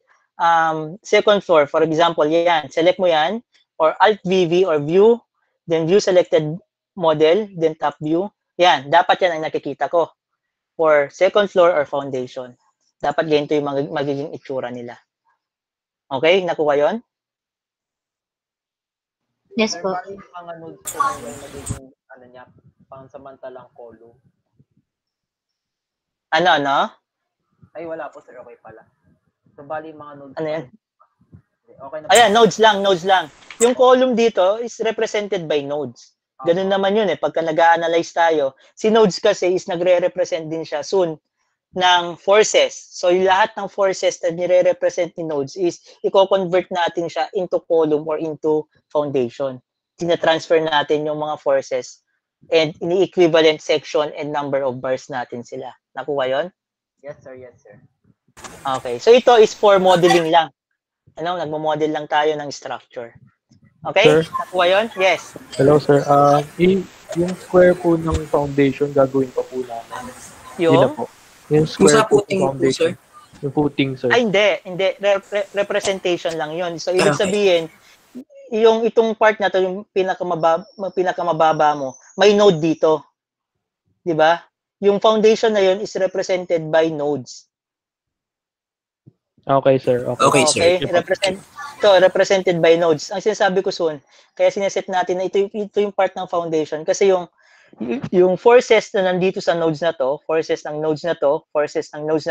second floor, for example, yan, select mo yan, or Alt-VV or View, then View Selected Model, then Top View. Yan, dapat yan ang nakikita ko for second floor or foundation. Dapat ganito yung magiging itsura nila. Okay? Nakuha yun? Yes po. Yung mga nodes ko yung magiging pansamantalang column. Ano? Ay, wala po sir. Okay pala. So, bali mga nodes. Ano yan? Okay na. Ayan, nodes lang. Yung column dito is represented by nodes. Ganun naman yun pagka nag-a-analyze tayo. Si nodes kasi is nagre-represent din siya soon ng forces. So, yung lahat ng forces na nire-represent ni nodes is i-convert natin siya into column or into foundation. Tina-transfer natin yung mga forces and ini-equivalent section and number of bars natin sila. Nakuha yun? Yes, sir. Yes, sir. Okay. So, ito is for modeling lang. Nagmo-model lang tayo ng structure. Okay? Sir? Nakuha yun? Yes. Hello, sir. Yung square po ng foundation, gagawin pa po namin. Yung? Yung square Sa po footing ng foundation. po, sir. Yung footing, sir. Ay, hindi. Representation lang yun. So, ibig sabihin, itong part na to, yung pinakamababa mo, may node dito. Di ba? Yung foundation na yun is represented by nodes. Okay, sir. Okay, sir. Represented by nodes. Ang sinasabi ko soon, kaya sineset natin na ito yung part ng foundation kasi yung forces na nandito sa nodes na to, forces ng nodes na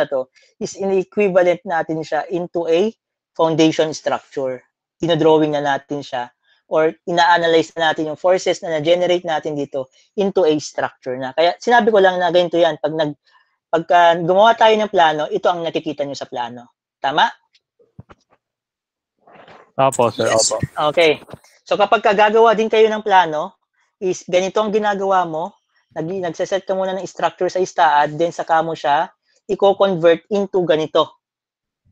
to, is in-equivalent natin siya into a foundation structure. Dinodrawing na natin siya or ina-analyze na natin yung forces na na-generate natin dito into a structure na. Kaya sinabi ko lang na ganito yan, pagka gumawa tayo ng plano, ito ang nakikita nyo sa plano. Tama? Opo, sir. Opo. Okay. So kapag gagawa din kayo ng plano, is ganito ang ginagawa mo, nagsaset ka muna ng structure sa istaad, then saka mo siya i-convert into ganito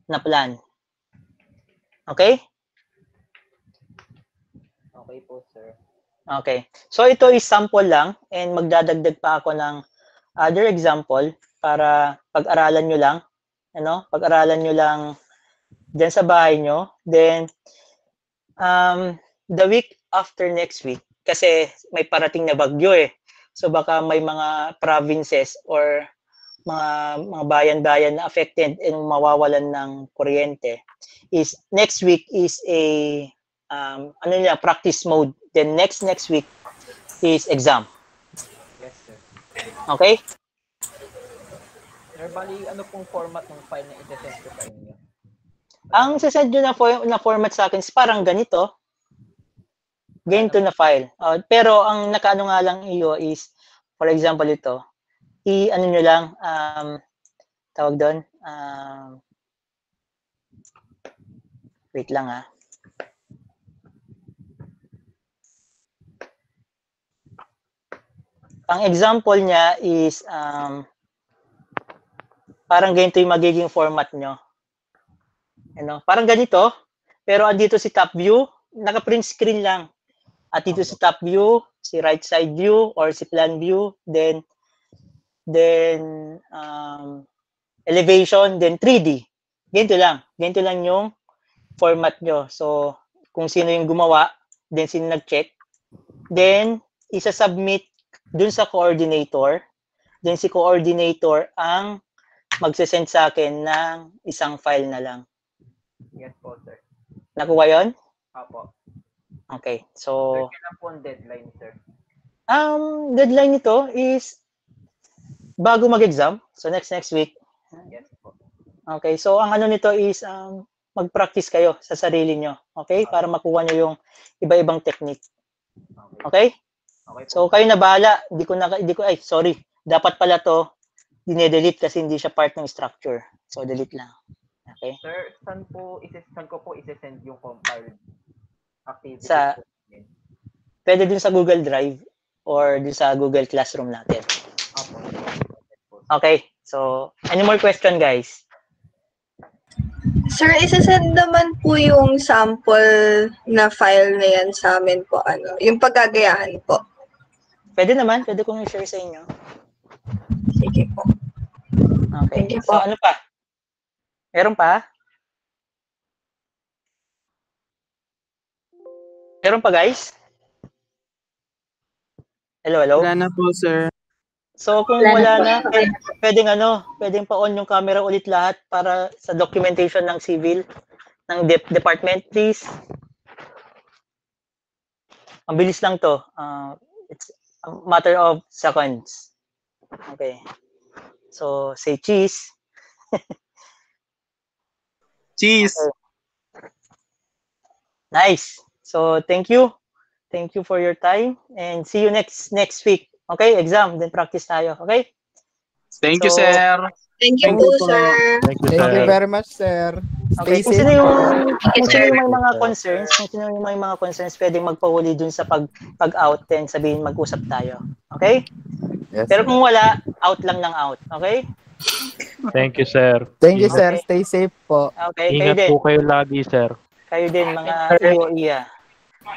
na plan. Okay? Okay po, sir. Okay. So ito is sample lang and magdadagdag pa ako ng other example para pag-aralan nyo lang. Pag-aralan nyo lang dyan sa bahay nyo. Then, the week after next week, kasi may parating na bagyo So baka may mga provinces or mga bayan-bayan na affected and mawawalan ng kuryente. Next week is a practice mode. Then next week is exam. Yes, sir. Okay? Sir, bali, ano pong format ng file na i-send ko sa inyo? Ang sasend nyo na format sa akin is parang ganito. Ganito na file. Pero ang nakaano nga lang iyo is, for example ito, i-ano nyo lang, tawag doon, wait lang Ang example niya is, parang ganito yung magiging format nyo. Parang ganito, pero andito si top view, naka-print screen lang. At dito si top view, si right side view, or si plan view, then elevation, then 3D. Ganito lang yung format nyo. So, kung sino yung gumawa, then sino nag-check, then isa-submit dun sa coordinator, then si coordinator ang magsasend sa akin ng isang file na lang. Yes po, sir. Nakuha yun? Apo. Okay. Sir, So, kailan po ang deadline, sir? deadline nito is bago mag-exam. So, next week. Yes po. Okay. So, ang ano nito is mag-practice kayo sa sarili nyo. Okay? Para makuha nyo yung iba-ibang technique. Okay? So, kayo na bahala. Sorry. Dapat pala to dine-delete kasi hindi siya part ng structure. So, delete lang. Okay? Sir, saan ko po isi-send yung compiled activity? Pwede dun sa Google Drive or dun sa Google Classroom natin. Okay. So, any more question, guys? Sir, isa-send naman po yung sample na file na yan sa amin po, yung paggagayahan po. Pwede naman, pwede kong i-share sa inyo. Sige po. Okay. Thank you So, po. ano pa? Meron pa? Meron pa, guys? Hello? Wala na po, sir. So, kung wala na, pwedeng pa-on yung camera ulit lahat para sa documentation ng civil, ng department, please. Ang bilis lang to. It's a matter of seconds. Okay. So, say cheese. Cheese. Okay. Nice. So, thank you. Thank you for your time and see you next week. Okay, exam, then practice tayo. Okay? Thank you, sir. Thank you po, sir. Thank you, Thank sir. you very much, sir. Okay, Stay kung safe. sino yung may mga concerns, pwedeng magpahuli dun sa pag-out, then sabihin mag-usap tayo. Okay? Yes, Pero kung wala, out lang ng out. Okay? Thank you, sir. Thank you, sir. Stay safe po. Okay, kayo Ingat din. po kayo lagi, sir. Kayo din, mga iyo-iya.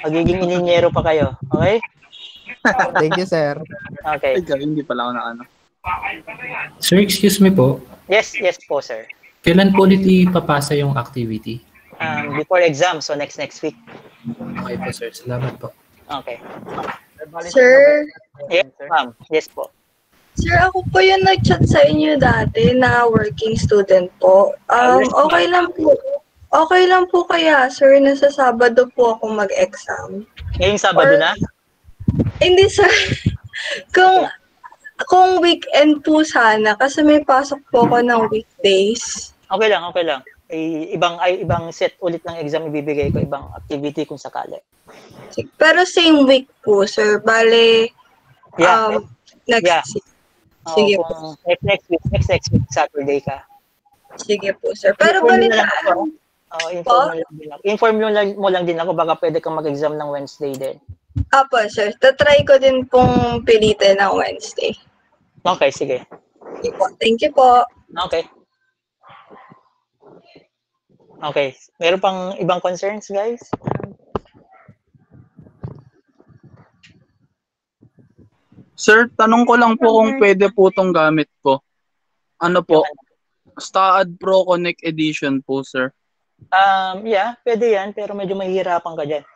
Magiging ininyero pa kayo. Okay? Thank you, sir. Okay. Hindi pala ako na ano. Sir, excuse me po. Yes po, sir. Kailan po ulit ipapasa yung activity? Before exam, so next week. Okay po, sir. Salamat po. Okay. Sir, Yes, ma'am. Yes po. sir, ako po yung nag-chat sa inyo dati na working student po. Okay lang po. Okay lang po kaya, sir, na sa Sabado po ako mag-exam. Ngayong Sabado na? Hindi, sir. Kung weekend po sana, kasi may pasok po ako ng weekdays. Okay lang. Ibang set ulit ng exam ibibigay ko, ibang activity kung sakali. Pero same week po, sir. Bale, next week. Sige po. Next week, Saturday ka. Sige po, sir. Pero balitaan. Inform mo lang din ako, baka pwede kang mag-exam ng Wednesday din. Apo, sir. Tatry ko din pong pilitin ng Wednesday. Okay, sige. Sige po. Thank you po. Okay. Okay. Meron pang ibang concerns, guys? Sir, tanong ko lang po kung pwede po itong gamit ko. Ano po? STAAD Pro Connect Edition po, sir. Yeah, pwede yan, pero medyo mahihirapan ka dyan.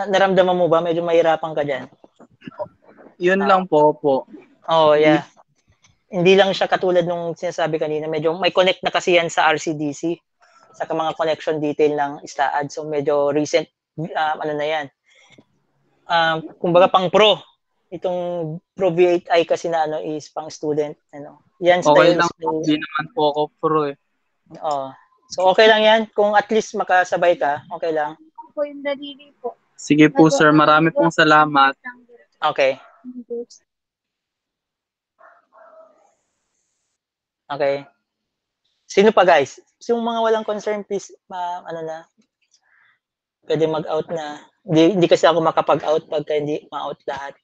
Naramdaman mo ba? Medyo mahirapan ka dyan. Yun lang po. Oh, yeah. Hindi lang siya katulad nung sinasabi kanina. Medyo may connect na kasi yan sa RCDC, sa mga connection detail ng STAAD. So, medyo recent, na yan. Kumbaga pang pro. Itong Pro V8i kasi na is pang student. Yan okay lang po. Hindi naman po ako pro eh. So, okay lang yan. Kung at least makasabay ka, okay lang. Ako yung daliri po. Sige po, sir. Marami pong salamat. Okay. Okay. Sino pa, guys? Yung mga walang concern, please, pwede mag-out na. Hindi kasi ako makapag-out pagka hindi ma-out lahat.